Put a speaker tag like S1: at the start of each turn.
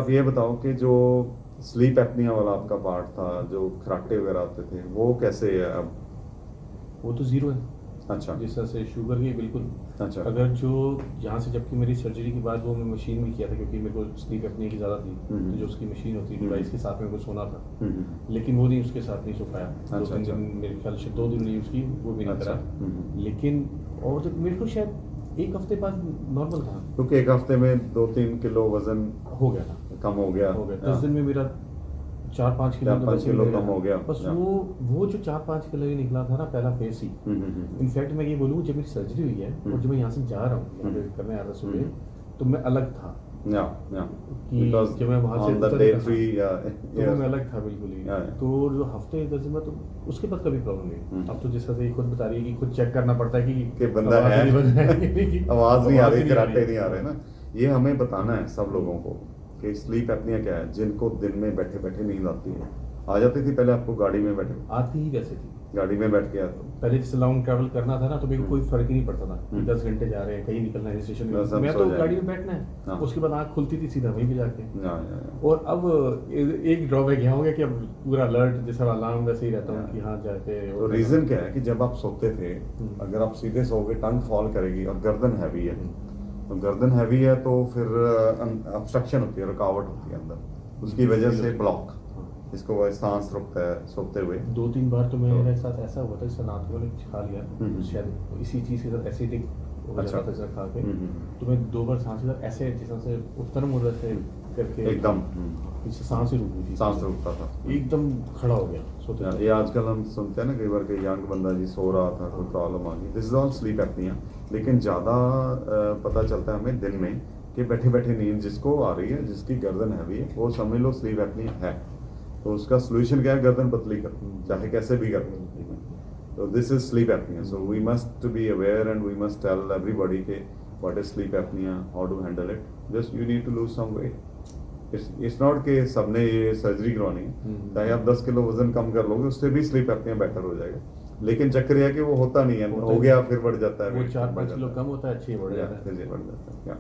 S1: आप ये बताओ कि जो स्लीप एपनिया वाला आपका पार्ट था, जो खराटे वगैरह आते थे, वो कैसे है अब?
S2: वो तो ज़ीरो है।
S1: अच्छा।
S2: जिस तरह से शुगर की बिल्कुल।
S1: अच्छा।
S2: अगर जो यहाँ से जबकि मेरी सर्जरी के बाद वो मैं मशीन भी किया था क्योंकि मेरे को स्लीप अपनी की ज़्यादा थी, तो जो उसकी मशीन होती है डिवाइस के साथ में वो सोना था, लेकिन वो नहीं, उसके साथ नहीं सो पाया। दो
S1: अच्छा,
S2: तीन
S1: अच्छा।
S2: दिन मेरे ख्याल से 2 दिन यूज़ की, वो भी नहीं
S1: अच्छा।
S2: करा। लेकिन और तो मेरे को शायद 1 हफ्ते बाद नॉर्मल था,
S1: क्योंकि एक हफ्ते में 2-3 किलो वजन
S2: हो गया था।
S1: कम हो गया।
S2: 10 दिन में मेरा 4-5 किलो तो
S1: 4-5
S2: वैसे भी
S1: किलो
S2: निकल
S1: कम
S2: गया।
S1: हो गया।
S2: बस वो जो 4-5 किलो ही निकला था ना, पहला फेस ही। इनफैक्ट मैं ये बोलूँ, जब मेरी सर्जरी हुई है और जब मैं यहाँ से जा रहा हूँ, यहाँ पे करने आ रहा सुबह, तो मैं अलग था।
S1: या
S2: कि
S1: बिकॉज
S2: जब मैं वहाँ से
S1: ऑन द
S2: उतर
S1: डे
S2: रहा था,
S1: 3 या
S2: तो मैं अलग था बिल्कुल ही। तो जो हफ्ते 10 दिन में, तो उसके बाद कभी प्रॉब्लम नहीं। अब तो जिस तरह से ये खुद बता रही है कि खुद चेक करना पड़ता है कि
S1: बंदा
S2: आवाज़
S1: है
S2: नहीं बंद है,
S1: आवाज नहीं आ
S2: आवाज़
S1: रही,
S2: नहीं आ
S1: कराटे नहीं आ
S2: रही।
S1: रहे ना। ये हमें बताना है सब लोगों को कि स्लीप एपनिया क्या है। जिनको दिन में बैठे बैठे नींद आती है, आ जाती थी पहले आपको गाड़ी में बैठे,
S2: आती ही वैसे थी।
S1: गाड़ी में बैठ के आते
S2: पहले जैसे लॉन्ग ट्रैवल करना था ना, तो मेरे को कोई फर्क ही नहीं पड़ता था कि 10 घंटे जा रहे हैं, कहीं निकलना है स्टेशन में,
S1: बस हम
S2: मैं
S1: सो
S2: तो
S1: जाएंगे।
S2: गाड़ी में बैठना है। उसके बाद आँख खुलती थी सीधा वहीं पे जाके।
S1: या।
S2: और अब एक ड्रॉबैक यहाँ हो गया कि अब पूरा अलर्ट, जैसा अलार्म वैसे ही रहता हूँ कि हाँ जाके।
S1: तो रीजन क्या है कि जब आप सोते थे, अगर आप सीधे सोओगे टंग फॉल करेगी और गर्दन हैवी है, तो गर्दन हैवी है तो फिर ऑब्स्ट्रक्शन होती है, रुकावट होती है अंदर, उसकी वजह से ब्लॉक, इसको वो सांस रुकता है सोते हुए।
S2: 2-3 बार तो मेरे साथ ऐसा हुआ था, जैसे रात को मैंने कुछ खा लिया, शायद इसी चीज़ के साथ एसिडिक हो जाता था जैसा खा के, तो मैं 2 बार सांस के साथ ऐसे जैसा से उठता ना मुर्दा से करके
S1: एकदम
S2: पीछे सांस ही रुक गई थी,
S1: सांस रुकता था,
S2: एकदम खड़ा हो गया सोते
S1: ये आजकल हम सुनते हैं ना कई बार कि यंग बंदा जी सो रहा था, कोई प्रॉब्लम आ गई, this is all sleep apnoea. लेकिन ज़्यादा पता चलता है हमें दिन में कि बैठे बैठे नींद जिसको आ रही है, जिसकी गर्दन हैवी है, वो समझ लो स्लीप एपनिया है। तो उसका सोल्यूशन क्या है? गर्दन पतली कर, चाहे कैसे भी कर। तो this is sleep apnea, so we must be aware and we must tell everybody के what is sleep apnea, how to handle it. Just you need to lose some weight. It's not के सबने ये surgery करवानी है, चाहे आप 10 kilo वजन कम कर लोगे उससे भी स्लीप एपनिया बेटर हो जाएगा। लेकिन चक्कर यह है कि वो होता नहीं है, हो गया फिर बढ़ जाता है,
S2: वो 4-5 किलो कम होता है, अच्छी बढ़ जाता है।
S1: बढ़ जाता है।